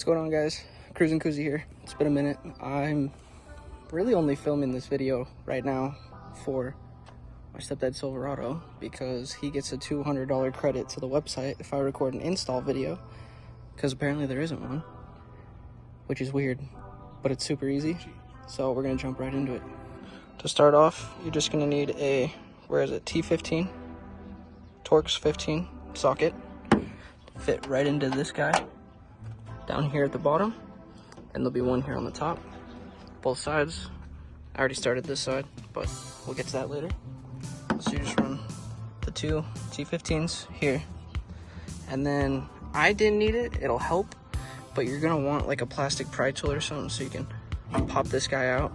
going on, guys? Cruising Koozie here. It's been a minute. I'm really only filming this video right now for my stepdad Silverado because he gets a $200 credit to the website if I record an install video, because apparently there isn't one, which is weird, but it's super easy. So we're gonna jump right into it. To start off, you're just gonna need a, where is it, T15 Torx 15 socket. Fit right into this guy down here at the bottom, and there'll be one here on the top, both sides. I already started this side, but we'll get to that later. So you just run the two T15s here, and then I didn't need it, it'll help, but you're gonna want like a plastic pry tool or something so you can pop this guy out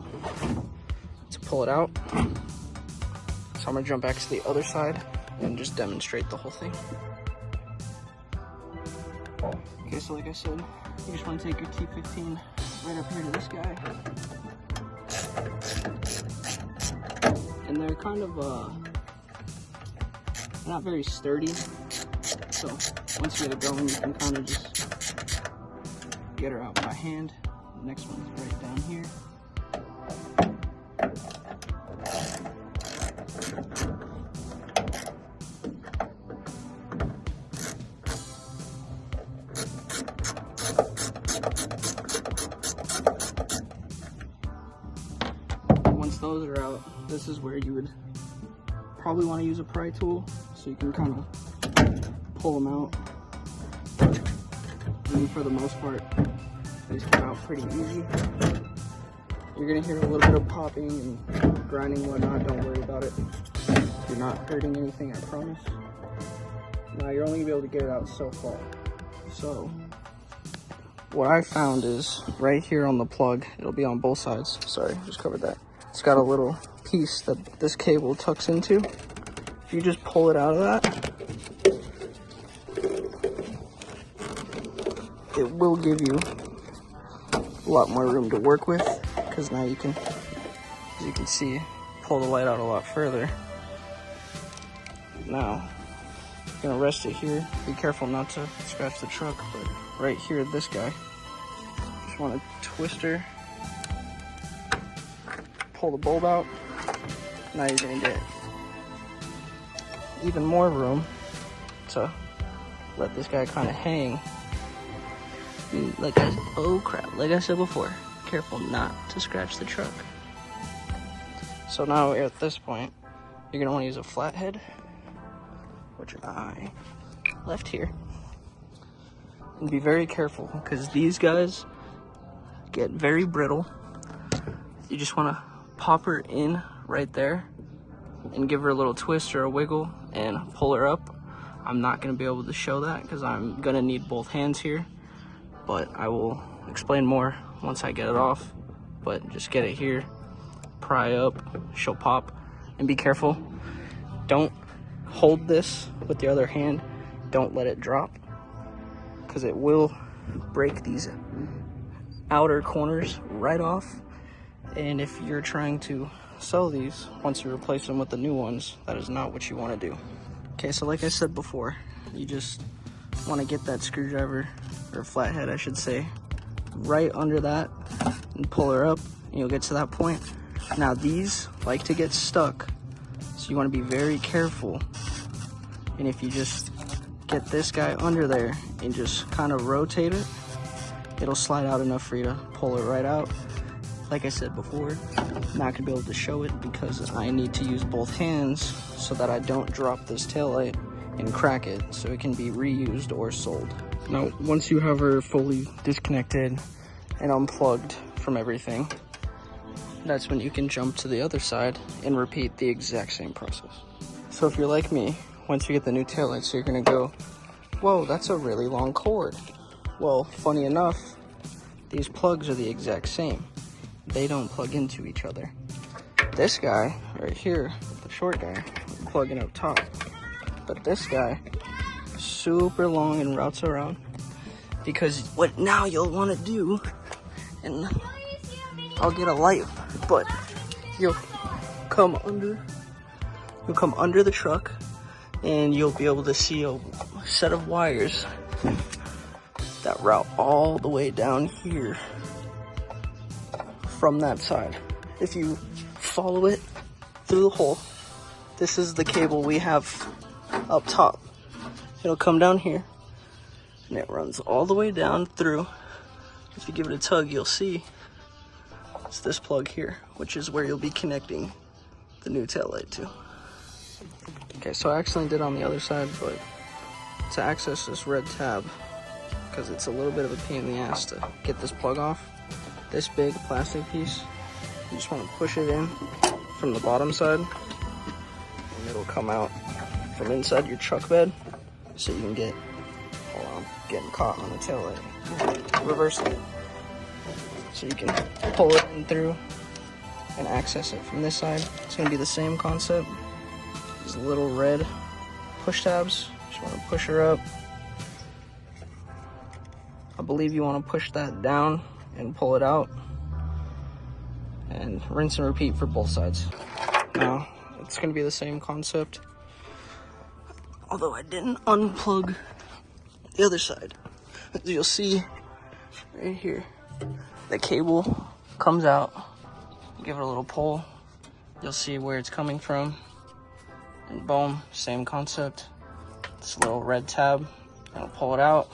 to pull it out. So I'm gonna jump back to the other side and just demonstrate the whole thing. Okay, so like I said, you just want to take your T15 right up here to this guy. And they're kind of, not very sturdy. So once you get it going, you can kind of just get her out by hand. The next one's right down here. Once those are out, this is where you would probably want to use a pry tool so you can kind of pull them out. And for the most part, these come out pretty easy. You're going to hear a little bit of popping and grinding and whatnot. Don't worry about it. You're not hurting anything, I promise. Now you're only going to be able to get it out so far. So what I found is right here on the plug, it'll be on both sides. Sorry, just covered that. It's got a little piece that this cable tucks into. If you just pull it out of that, it will give you a lot more room to work with, because now you can, as you can see, pull the light out a lot further. Now, you're gonna rest it here. Be careful not to scratch the truck, but right here, this guy, just want to twist her, pull the bulb out. Now you're gonna get even more room to let this guy kind of hang. Like oh crap, like I said before, careful not to scratch the truck. So now at this point, you're gonna want to use a flathead, which I left here. And be very careful, because these guys get very brittle. You just want to pop her in right there and give her a little twist or a wiggle and pull her up. I'm not going to be able to show that because I'm going to need both hands here, but I will explain more once I get it off. But just get it here, pry up, she'll pop, and be careful. Don't hold this with the other hand. Don't let it drop, because it will break these outer corners right off. And if you're trying to sell these, once you replace them with the new ones, that is not what you want to do. Okay, so like I said before, you just want to get that screwdriver, or flathead I should say, right under that and pull her up, and you'll get to that point. Now these like to get stuck, so you want to be very careful. And if you just get this guy under there and just kind of rotate it, it'll slide out enough for you to pull it right out. Like I said before, I'm not gonna be able to show it because I need to use both hands so that I don't drop this taillight and crack it, so it can be reused or sold. Now, once you have her fully disconnected and unplugged from everything, that's when you can jump to the other side and repeat the exact same process. So if you're like me, once you get the new taillights, you're gonna go, whoa, that's a really long cord. Well, funny enough, these plugs are the exact same. They don't plug into each other. This guy right here, the short guy, plugging up top. But this guy, super long and routes around. Because what now you'll want to do, and I'll get a light, but you'll come under the truck, and you'll be able to see a set of wires that route all the way down here from that side. If you follow it through the hole, this is the cable we have up top. It'll come down here and it runs all the way down through. If you give it a tug, you'll see it's this plug here, which is where you'll be connecting the new taillight to. Okay, so I accidentally did on the other side, but to access this red tab, because it's a little bit of a pain in the ass to get this plug off, this big plastic piece, you just want to push it in from the bottom side, and it'll come out from inside your truck bed, so you can get, hold on, getting caught on the taillight, reverse it, so you can pull it in through and access it from this side. It's going to be the same concept. These little red push tabs, just want to push her up. I believe you want to push that down and pull it out, and rinse and repeat for both sides. Now, it's going to be the same concept, although I didn't unplug the other side. As you'll see right here, the cable comes out. Give it a little pull, you'll see where it's coming from, and boom, same concept. This little red tab, I'll pull it out,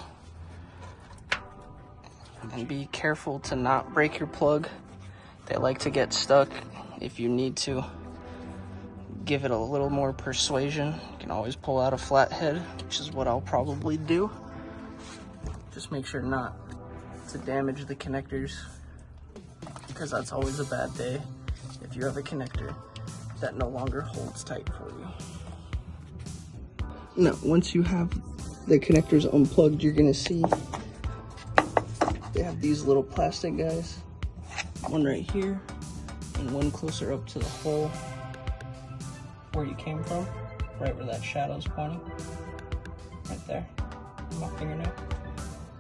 and be careful to not break your plug. They like to get stuck. If you need to give it a little more persuasion, you can always pull out a flathead, which is what I'll probably do. Just make sure not to damage the connectors, because that's always a bad day if you have a connector that no longer holds tight for you. Now, once you have the connectors unplugged, you're gonna see they have these little plastic guys, one right here and one closer up to the hole where you came from, right where that shadow's pointing, right there, my fingernail.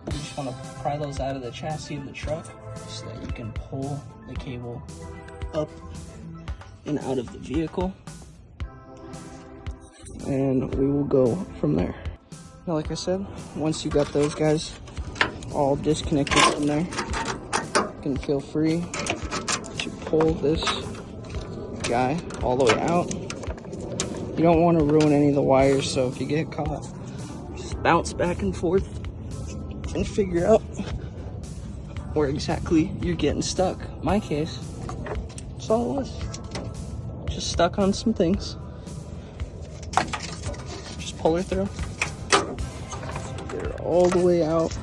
You just want to pry those out of the chassis of the truck so that you can pull the cable up and out of the vehicle, and we will go from there. Now, like I said, once you got those guys all disconnected from there, you can feel free to pull this guy all the way out. You don't want to ruin any of the wires, so if you get caught, just bounce back and forth and figure out where exactly you're getting stuck. In my case, that's all it was. Just stuck on some things. Just pull her through. Get her all the way out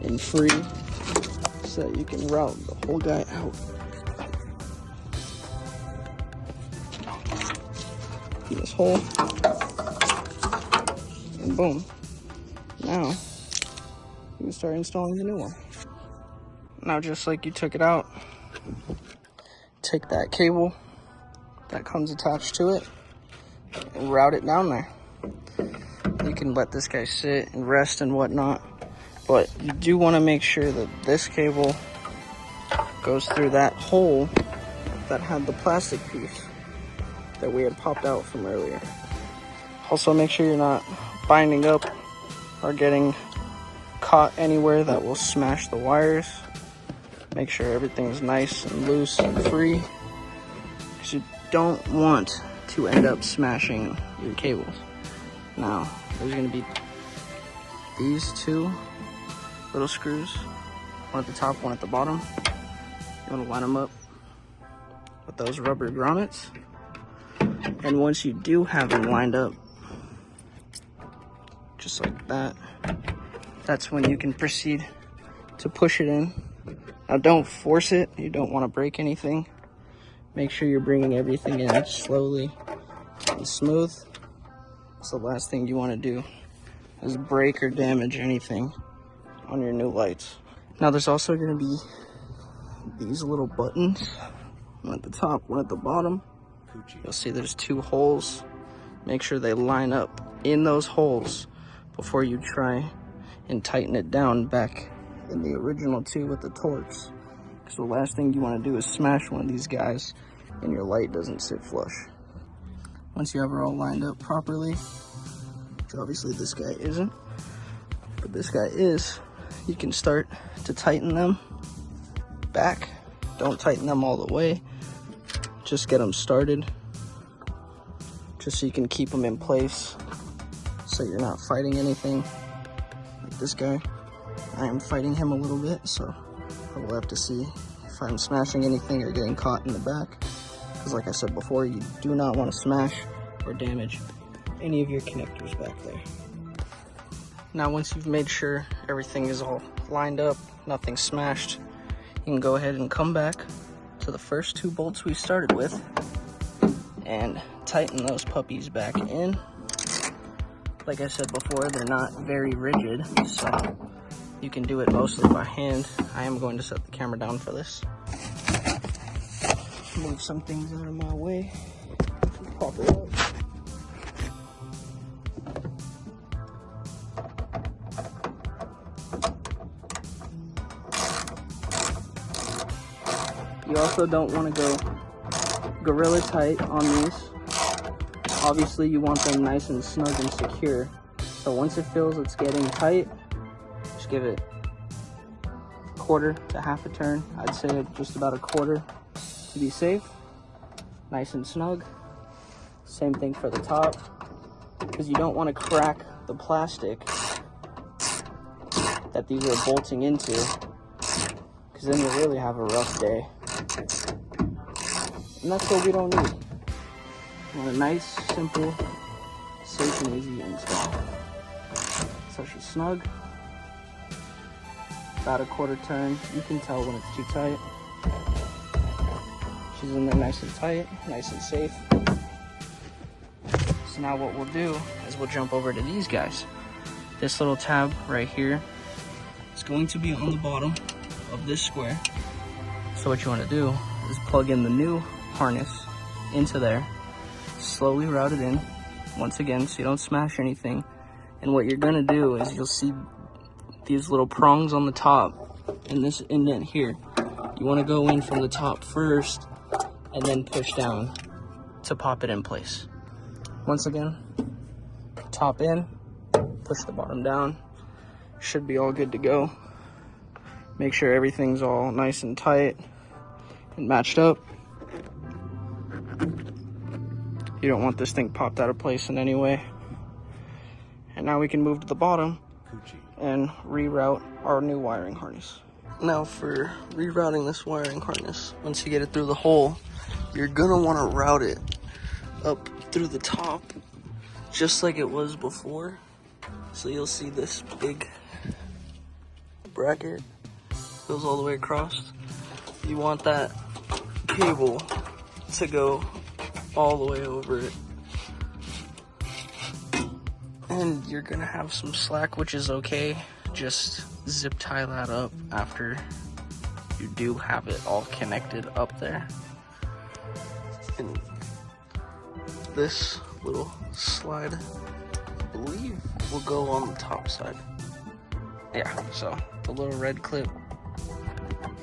and free so that you can route the whole guy out. In this hole. And boom. Now, you can start installing the new one. Now, just like you took it out, take that cable that comes attached to it and route it down there. You can let this guy sit and rest and whatnot, but you do want to make sure that this cable goes through that hole that had the plastic piece that we had popped out from earlier. Also, make sure you're not binding up or getting caught anywhere that will smash the wires. Make sure everything's nice and loose and free, because you don't want to end up smashing your cables. Now, there's going to be these two little screws, one at the top, one at the bottom. You want to line them up with those rubber grommets. And once you do have them lined up, just like that, that's when you can proceed to push it in. Now, don't force it. You don't want to break anything. Make sure you're bringing everything in slowly and smooth. So the last thing you want to do is break or damage anything on your new lights. Now, there's also going to be these little buttons, one at the top, one at the bottom. You'll see there's two holes. Make sure they line up in those holes before you try and tighten it down back in the original two with the Torx. Because the last thing you want to do is smash one of these guys and your light doesn't sit flush. Once you have it all lined up properly, which obviously this guy isn't, what this guy is, you can start to tighten them back. Don't tighten them all the way, just get them started, just so you can keep them in place so you're not fighting anything. Like this guy, I am fighting him a little bit, so I will have to see if I'm smashing anything or getting caught in the back, because like I said before, you do not want to smash or damage any of your connectors back there. Now once you've made sure everything is all lined up, nothing smashed, you can go ahead and come back to the first 2 bolts we started with and tighten those puppies back in. Like I said before, they're not very rigid, so you can do it mostly by hand. I am going to set the camera down for this. Move some things out of my way. Pop it up. You also don't want to go gorilla tight on these. Obviously you want them nice and snug and secure. So once it feels it's getting tight, just give it a quarter to half a turn. I'd say just about a quarter to be safe. Nice and snug. Same thing for the top, because you don't want to crack the plastic that these are bolting into, because then you really have a rough day. And that's what we don't need. We want a nice, simple, safe and easy install. So she's snug. About a quarter turn. You can tell when it's too tight. She's in there nice and tight, nice and safe. So now what we'll do is we'll jump over to these guys. This little tab right here is going to be on the bottom of this square. So what you want to do is plug in the new harness into there, slowly route it in, once again, so you don't smash anything. And what you're gonna do is you'll see these little prongs on the top and this indent here. You want to go in from the top first and then push down to pop it in place. Once again, top in, push the bottom down. Should be all good to go. Make sure everything's all nice and tight and matched up. You don't want this thing popped out of place in any way. And now we can move to the bottom and reroute our new wiring harness. Now for rerouting this wiring harness, once you get it through the hole, you're gonna want to route it up through the top, just like it was before. So you'll see this big bracket goes all the way across. You want that cable to go all the way over it. And you're gonna have some slack, which is okay. Just zip tie that up after you do have it all connected up there. And this little slide, I believe, will go on the top side. Yeah, so the little red clip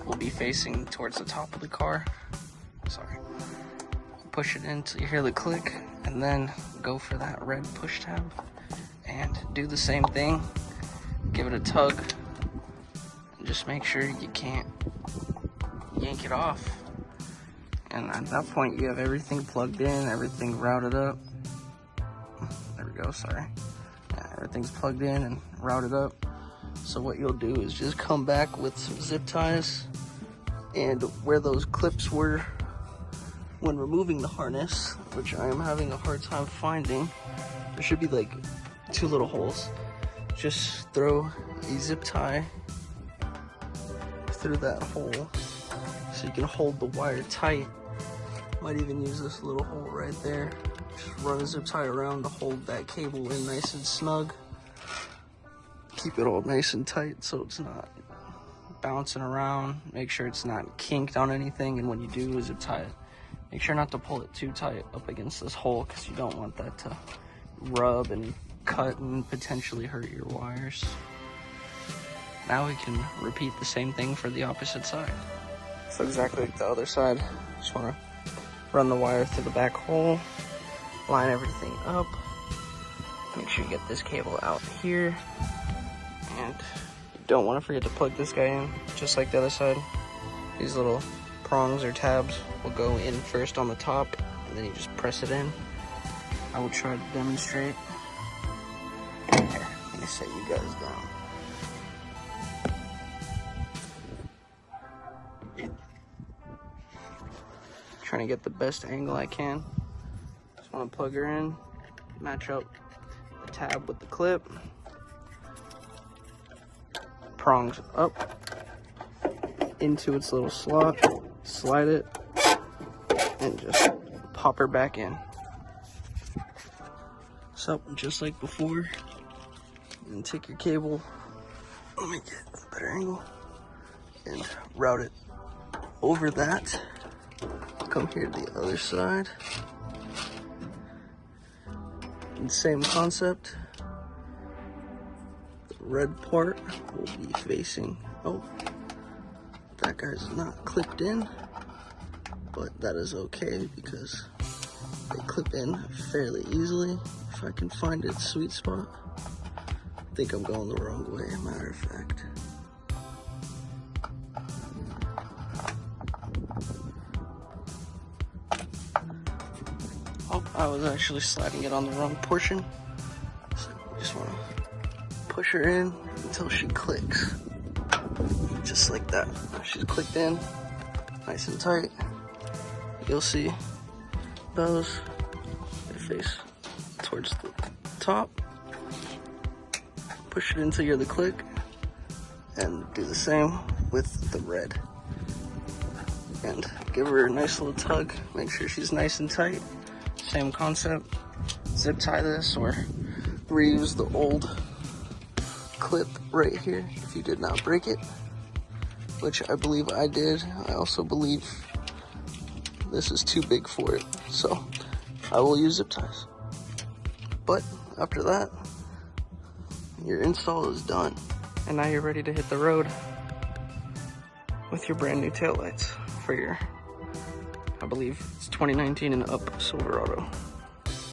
will be facing towards the top of the car. Sorry. Push it in until you hear the click, and then go for that red push tab and do the same thing. Give it a tug and just make sure you can't yank it off. And at that point you have everything plugged in, everything routed up. There we go, sorry. Yeah, everything's plugged in and routed up. So what you'll do is just come back with some zip ties, and where those clips were when removing the harness, which I am having a hard time finding, there should be like 2 little holes. Just throw a zip tie through that hole so you can hold the wire tight. Might even use this little hole right there. Just run a zip tie around to hold that cable in nice and snug. Keep it all nice and tight so it's not bouncing around. Make sure it's not kinked on anything, and when you do zip tie it, make sure not to pull it too tight up against this hole, because you don't want that to rub and cut and potentially hurt your wires. Now we can repeat the same thing for the opposite side. So exactly like the other side, just want to run the wire through the back hole, line everything up, make sure you get this cable out here, And you don't want to forget to plug this guy in, just like the other side. These little prongs or tabs will go in first on the top, and then you just press it in. I will try to demonstrate. Here, let me set you guys down. Trying to get the best angle I can. Just want to plug her in, match up the tab with the clip, prongs up into its little slot, slide it, and just pop her back in. So just like before, and take your cable, let me get a better angle, and route it over that. Come here to the other side. And same concept. The red part will be facing, oh, that guy's not clipped in, but that is okay because they clip in fairly easily. If I can find its sweet spot. I think I'm going the wrong way, matter of fact. Oh, I was actually sliding it on the wrong portion. So I just want to push her in until she clicks. Just like that. She's clicked in, nice and tight. You'll see those, they face towards the top. Push it until you're the click, and do the same with the red. And give her a nice little tug, make sure she's nice and tight. Same concept, zip tie this or reuse the old clip right here if you did not break it, which I believe I did. I also believe this is too big for it, so I will use zip ties. But after that, your install is done. And now you're ready to hit the road with your brand new taillights for your, I believe it's 2019 and up Silverado.